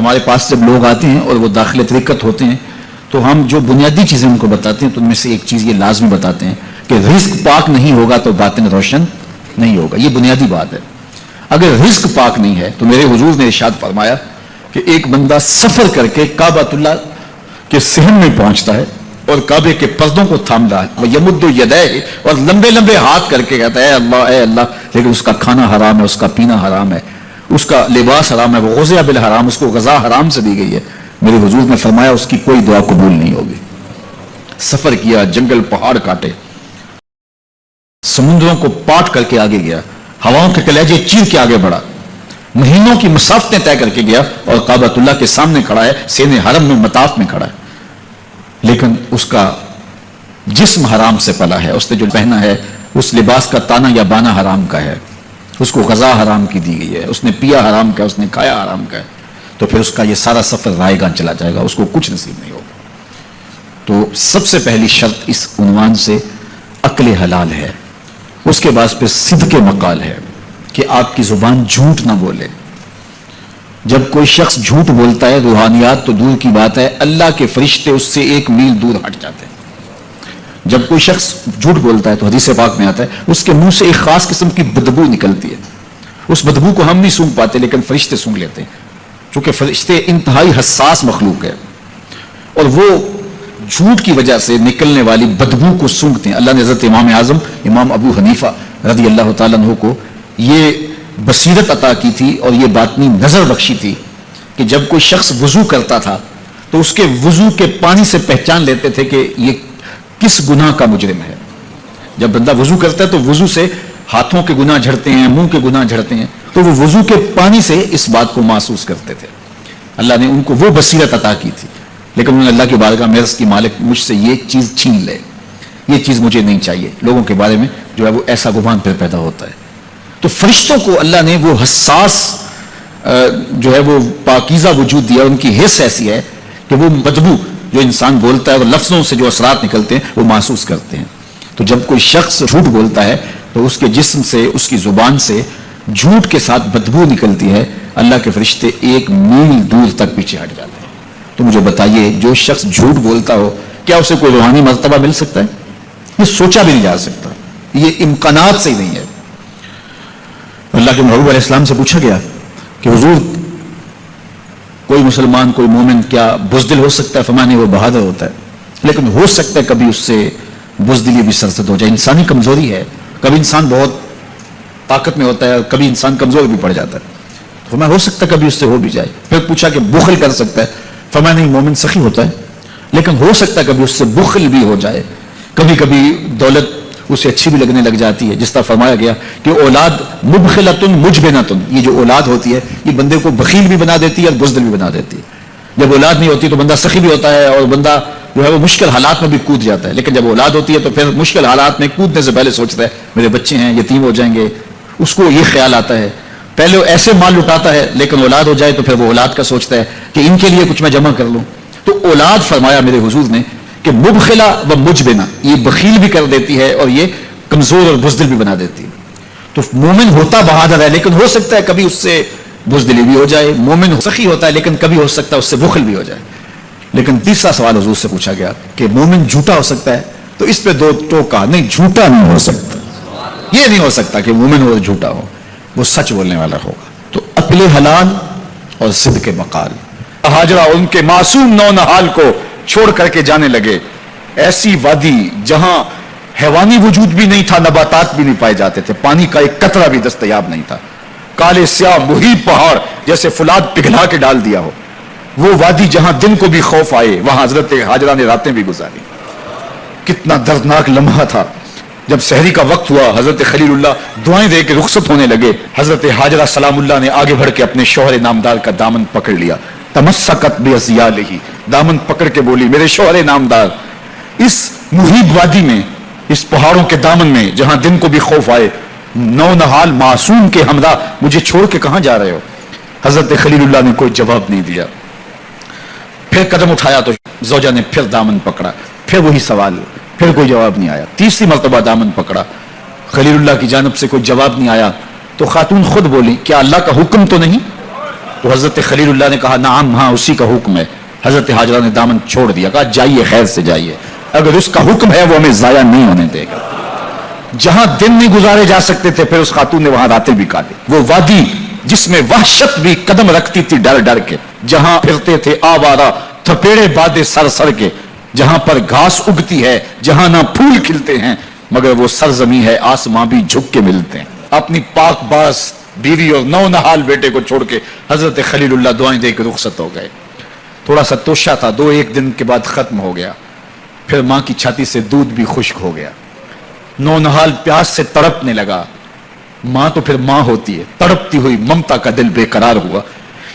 ہمارے پاس جب لوگ آتے ہیں اور وہ داخل طریقت ہوتے ہیں تو ہم جو بنیادی چیزیں ان کو بتاتے ہیں تو ان میں سے ایک چیز یہ لازمی بتاتے ہیں کہ رزق پاک نہیں ہوگا تو باطن روشن نہیں ہوگا. یہ بنیادی بات ہے. اگر رزق پاک نہیں ہے تو میرے حضور نے ارشاد فرمایا کہ ایک بندہ سفر کر کے کعبۃ اللہ کے صحن میں پہنچتا ہے اور کعبے کے پردوں کو تھام رہا ہے, یمد یدیہ, اور لمبے لمبے ہاتھ کر کے کہتا ہے اے اللہ, لیکن اس کا کھانا حرام ہے, اس کا پینا حرام ہے, اس کا لباس حرام ہے, وہ غزیہ بالحرام, اس کو غذا حرام سے دی گئی ہے. میرے حضور نے فرمایا اس کی کوئی دعا قبول نہیں ہوگی. سفر کیا, جنگل پہاڑ کاٹے, سمندروں کو پاٹ کر کے آگے گیا, ہواؤں کے کلیجے چیر کے آگے بڑھا, مہینوں کی مسافتیں طے کر کے گیا اور کعبۃ اللہ کے سامنے کھڑا ہے, سین حرم میں مطاف میں کھڑا ہے, لیکن اس کا جسم حرام سے پلا ہے, اس نے جو پہنا ہے اس لباس کا تانا یا بانا حرام کا ہے, اس کو غذا حرام کی دی گئی ہے, اس نے پیا حرام کا, اس نے کھایا حرام کا ہے, تو پھر اس کا یہ سارا سفر رائے گاں چلا جائے گا, اس کو کچھ نصیب نہیں ہوگا. تو سب سے پہلی شرط اس عنوان سے عقل حلال ہے. اس کے بعد پھر صدق مقال ہے کہ آپ کی زبان جھوٹ نہ بولے. جب کوئی شخص جھوٹ بولتا ہے روحانیات تو دور کی بات ہے, اللہ کے فرشتے اس سے 1 میل دور ہٹ جاتے ہیں. جب کوئی شخص جھوٹ بولتا ہے تو حدیث پاک میں آتا ہے اس کے منہ سے ایک خاص قسم کی بدبو نکلتی ہے. اس بدبو کو ہم نہیں سونگھ پاتے لیکن فرشتے سونگھ لیتے ہیں, چونکہ فرشتے انتہائی حساس مخلوق ہے اور وہ جھوٹ کی وجہ سے نکلنے والی بدبو کو سونگھتے ہیں. اللہ نے حضرت امام اعظم امام ابو حنیفہ رضی اللہ تعالیٰ عنہ کو یہ بصیرت عطا کی تھی اور یہ باطنی نظر بخشی تھی کہ جب کوئی شخص وضو کرتا تھا تو اس کے وضو کے پانی سے پہچان لیتے تھے کہ یہ کس گناہ کا مجرم ہے. جب بندہ وضو کرتا ہے تو وضو سے ہاتھوں کے گناہ جھڑتے ہیں, منہ کے گناہ جھڑتے ہیں, تو وہ وضو کے پانی سے اس بات کو محسوس کرتے تھے. اللہ نے ان کو وہ بصیرت عطا کی تھی, لیکن انہوں نے اللہ کی بارگاہ میں عرض کی مالک مجھ سے یہ چیز چھین لے, یہ چیز مجھے نہیں چاہیے. لوگوں کے بارے میں جو ہے وہ ایسا گمان پھر پیدا ہوتا ہے. تو فرشتوں کو اللہ نے وہ حساس جو ہے وہ پاکیزہ وجود دیا, ان کی حس ایسی ہے کہ وہ بدبو جو انسان بولتا ہے اور لفظوں سے جو اثرات نکلتے ہیں وہ محسوس کرتے ہیں. تو جب کوئی شخص جھوٹ بولتا ہے تو اس کے جسم سے, اس کی زبان سے جھوٹ کے ساتھ بدبو نکلتی ہے, اللہ کے فرشتے 1 میل دور تک پیچھے ہٹ جاتے ہیں. تو مجھے بتائیے جو شخص جھوٹ بولتا ہو کیا اسے کوئی روحانی مرتبہ مل سکتا ہے؟ یہ سوچا بھی نہیں جا سکتا, یہ امکانات سے ہی نہیں ہے. اللہ کے محبوب علیہ السلام سے پوچھا گیا کہ حضور کوئی مسلمان کوئی مومن کیا بزدل ہو سکتا ہے؟ فرمایا نہیں, وہ بہادر ہوتا ہے, لیکن ہو سکتا ہے کبھی اس سے بزدلی بھی سرزد ہو جائے. انسانی کمزوری ہے, کبھی انسان بہت طاقت میں ہوتا ہے اور کبھی انسان کمزور بھی پڑ جاتا ہے. فرمایا ہو سکتا ہے کبھی اس سے ہو بھی جائے. پھر پوچھا کہ بخل کر سکتا ہے؟ فرمایا نہیں, مومن سخی ہوتا ہے لیکن ہو سکتا ہے کبھی اس سے بخل بھی ہو جائے, کبھی کبھی دولت اسے اچھی بھی لگنے لگ جاتی ہے. جس طرح فرمایا گیا کہ اولاد مبخلۃ مجبنۃ, یہ جو اولاد ہوتی ہے یہ بندے کو بخیل بھی بنا دیتی ہے اور بزدل بھی بنا دیتی ہے. جب اولاد نہیں ہوتی تو بندہ سخی بھی ہوتا ہے اور بندہ جو ہے وہ مشکل حالات میں بھی کود جاتا ہے, لیکن جب اولاد ہوتی ہے تو پھر مشکل حالات میں کودنے سے پہلے سوچتا ہے میرے بچے ہیں یتیم ہو جائیں گے, اس کو یہ خیال آتا ہے. پہلے وہ ایسے مال لٹاتا ہے لیکن اولاد ہو جائے تو پھر وہ اولاد کا سوچتا ہے کہ ان کے لیے کچھ میں جمع کر لوں. تو اولاد فرمایا میرے حضور نے کہ مبخلہ و مجبنہ, یہ بخیل بھی کر دیتی ہے اور یہ کمزور اور بزدل بھی بنا دیتی ہے. تو مومن ہوتا بہادر ہے لیکن ہو سکتا ہے کبھی اس سے بزدلی بھی ہو جائے. مومن سخی ہوتا ہے لیکن کبھی ہو سکتا ہے اس سے بخل بھی ہو جائے. لیکن تیسرا سوال حضور سے پوچھا گیا کہ مومن جھوٹا ہو سکتا ہے؟ تو اس پہ 2 ٹوکا, نہیں جھوٹا نہیں ہو سکتا. یہ نہیں ہو سکتا کہ مومن ہو جھوٹا ہو, وہ سچ بولنے والا ہوگا. تو عقل حلال اور صدق مقال. ہاجرہ ان کے معصوم نو نہال کو چھوڑ کر کے جانے لگے, ایسی وادی جہاں حیوانی وجود بھی نہیں تھا, نباتات بھی نہیں پائے جاتے تھے, پانی کا ایک قطرہ بھی دستیاب نہیں تھا, کالے سیاہ محیط پہاڑ جیسے فولاد پگھلا کے ڈال دیا ہو. وہ وادی جہاں دن کو بھی خوف آئے, وہاں حضرت ہاجرہ نے راتیں بھی گزاری. کتنا دردناک لمحہ تھا. جب سحری کا وقت ہوا حضرت خلیل اللہ دعائیں دے کے رخصت ہونے لگے, حضرت ہاجرہ سلام اللہ نے آگے بڑھ کے اپنے شوہر نامدار کا دامن پکڑ لیا. تمسکت بِأَزْيَالِهِ, دامن پکڑ کے بولی میرے شوہر نامدار, اس محیط وادی میں, اس پہاڑوں کے دامن میں جہاں دن کو بھی خوف آئے, نو نہال معصوم کے ہمراہ مجھے چھوڑ کے کہاں جا رہے ہو؟ حضرت خلیل اللہ نے کوئی جواب نہیں دیا. پھر قدم اٹھایا تو زوجہ نے پھر دامن پکڑا, پھر وہی سوال, پھر کوئی جواب نہیں آیا. تیسری مرتبہ دامن پکڑا, خلیل اللہ کی جانب سے کوئی جواب نہیں آیا. تو خاتون خود بولی کیا اللہ کا حکم تو نہیں؟ تو حضرت خلیل اللہ نے کہا نعم ہاں اسی کا حکم ہے. حضرت حاجرہ نے دامن چھوڑ دیا, کہا جائیے خیر سے جائیے, اگر اس کا حکم ہے وہ ہمیں ضائع نہیں ہونے دے گا. جہاں دن نہیں گزارے جا سکتے تھے پھر اس خاتون نے وہاں راتیں بھی کاٹی. وہ وادی جس میں وحشت بھی قدم رکھتی تھی ڈر ڈر کے, جہاں پھرتے تھے آوارہ تھپیڑے بادے سر سر کے, جہاں پر گھاس اگتی ہے, جہاں نہ پھول کھلتے ہیں مگر وہ سرزمین ہے آسماں بھی جھک کے ملتے ہیں. اپنی پاک باز بیوی اور نو نہال بیٹے کو چھوڑ کے حضرت خلیل اللہ دعائیں دے کے رخصت ہو گئے. تھوڑا سا توشہ تھا, 2-1 دن کے بعد ختم ہو گیا. پھر ماں کی چھاتی سے دودھ بھی خشک ہو گیا. نو نہال پیاس سے تڑپنے لگا. ماں تو پھر ماں ہوتی ہے, تڑپتی ہوئی ممتا کا دل بے قرار ہوا.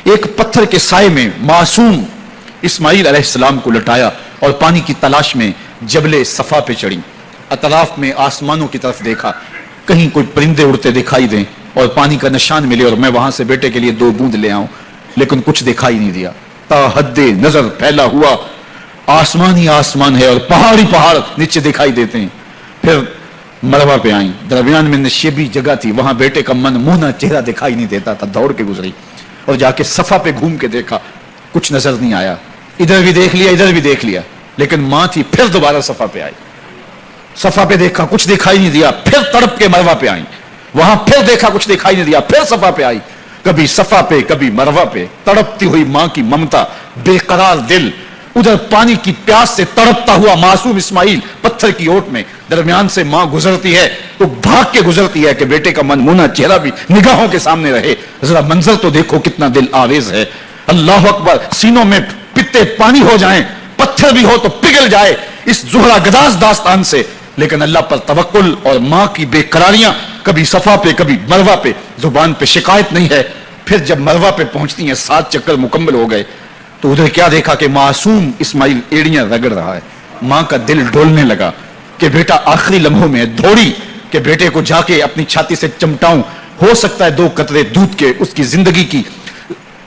ایک پتھر کے سائے میں معصوم اسماعیل علیہ السلام کو لٹایا اور پانی کی تلاش میں جبل صفا پہ چڑھی. اطراف میں آسمانوں کی طرف دیکھا, کہیں کوئی پرندے اڑتے دکھائی دیں اور پانی کا نشان ملے اور میں وہاں سے بیٹے کے لیے 2 بوند لے آؤں, لیکن کچھ دکھائی نہیں دیا. تا حد نظر پھیلا ہوا آسمان ہی آسمان ہے اور پہاڑی پہاڑ نیچے دکھائی دیتے ہیں. پھر مروا پہ آئیں, درمیان میں نشیبی جگہ تھی, وہاں بیٹے کا من منہ چہرہ دکھائی نہیں دیتا تھا. دوڑ کے گزری اور جا کے صفا پہ گھوم کے دیکھا, کچھ نظر نہیں آیا. ادھر بھی دیکھ لیا ادھر بھی دیکھ لیا, لیکن ماں تھی. پھر دوبارہ صفا پہ آئی, صفا پہ دیکھا کچھ دکھائی نہیں دیا. پھر تڑپ کے مروا پہ آئیں, وہاں پھر دیکھا کچھ دکھائی نہیں دیا. پھر صفا پہ آئی, کبھی صفا پہ کبھی مروا پہ. تڑپتی ہوئی ماں کی ممتا, بے قرار دل, ادھر پانی کی پیاس سے تڑپتا ہوا معصوم اسماعیل پتھر کی اوٹ میں. درمیان سے ماں گزرتی ہے تو بھاگ کے گزرتی ہے کہ بیٹے کا من منہ چہرہ بھی نگاہوں کے سامنے رہے. ذرا منظر تو دیکھو کتنا دل آویز ہے. اللہ اکبر, سینوں میں پتے پانی ہو جائیں, پتھر بھی ہو تو پگھل جائے اس زہرہ گداز داستان سے, لیکن اللہ پر توکل اور ماں کی بے قراریاں کبھی صفا پہ کبھی مروا پہ. زبان پہ شکایت نہیں ہے. پھر جب مروا پہ پہنچتی ہیں 7 چکر مکمل ہو گئے تو ادھر کیا دیکھا کہ معصوم اسماعیل ایڑیاں رگڑ رہا ہے. ماں کا دل ڈولنے لگا کہ بیٹا آخری لمحوں میں دوڑی کہ بیٹے کو جا کے اپنی چھاتی سے چمٹاؤں, ہو سکتا ہے 2 قطرے دودھ کے اس کی زندگی کی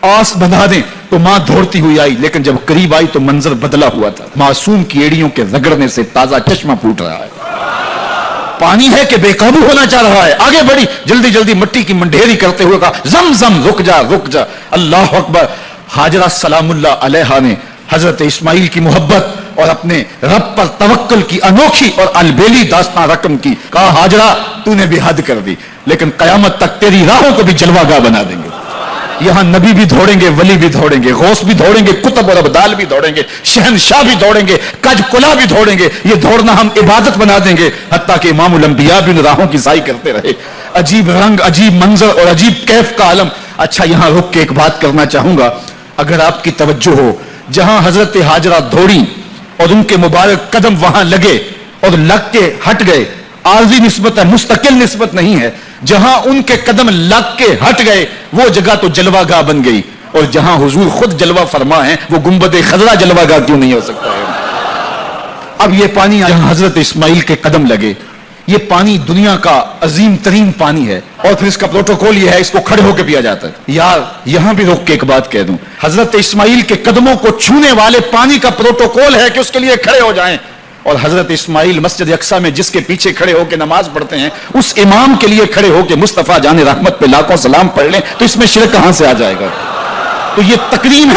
آس بندھا دیں. تو ماں دوڑتی ہوئی آئی, لیکن جب قریب آئی تو منظر بدلا ہوا تھا. معصوم کی ایڑیوں کے رگڑنے سے تازہ چشمہ پھوٹ رہا ہے. پانی ہے کہ بے قابو ہونا چاہ رہا ہے. آگے بڑھی, جلدی جلدی مٹی کی منڈھیری کرتے ہوئے کہا زم زم رک جا رک جا. اللہ اکبر. حاجرہ سلام اللہ علیہا نے حضرت اسماعیل کی محبت اور اپنے رب پر توکل کی انوکھی اور البیلی داستان رقم کی. کہا حاجرہ تو نے بھی حد کر دی, لیکن قیامت تک تیری راہوں کو بھی جلوہ گاہ بنا دیں گے. یہاں نبی بھی دوڑیں گے, ولی بھی دوڑیں گے, غوث بھی دوڑیں گے, کتب اور ابدال بھی دوڑیں گے, شہنشاہ بھی دوڑیں گے, کج کلا بھی دوڑیں گے. یہ دوڑنا ہم عبادت بنا دیں گے. حتیٰ کہ امام الانبیاء بھی ان راہوں کی سائی کرتے رہے. عجیب رنگ, عجیب منظر اور عجیب کیف کا عالم. اچھا یہاں رک کے ایک بات کرنا چاہوں گا, اگر آپ کی توجہ ہو, جہاں حضرت حاجرہ دوڑی اور ان کے مبارک قدم وہاں لگے اور لگ کے ہٹ گئے, عارضی نسبت ہے, مستقل نسبت نہیں ہے. جہاں ان کے قدم لگ کے ہٹ گئے وہ جگہ تو جلوہ گاہ بن گئی, اور جہاں حضور خود جلوہ فرما ہے وہ گنبد خضرا جلوہ گاہ کیوں نہیں ہو سکتا ہے. اب یہ پانی جہاں حضرت اسماعیل کے قدم لگے, یہ پانی دنیا کا عظیم ترین پانی ہے, اور پھر اس کا پروٹوکول یہ ہے اس کو کھڑے ہو کے پیا جاتا ہے. یار یہاں بھی روک کے ایک بات کہہ دوں, حضرت اسماعیل کے قدموں کو چھونے والے پانی کا پروٹوکول ہے کہ اس کے لیے کھڑے ہو جائیں, اور حضرت اسماعیل مسجد اقصی میں جس کے پیچھے کھڑے ہو کے نماز پڑھتے ہیں اس امام کے لیے کھڑے ہو کے مصطفیٰ جان رحمت پہ لاکھوں سلام پڑھ لیں, تو اس میں شرک کہاں سے آ جائے گا. تو یہ تکریم ہے.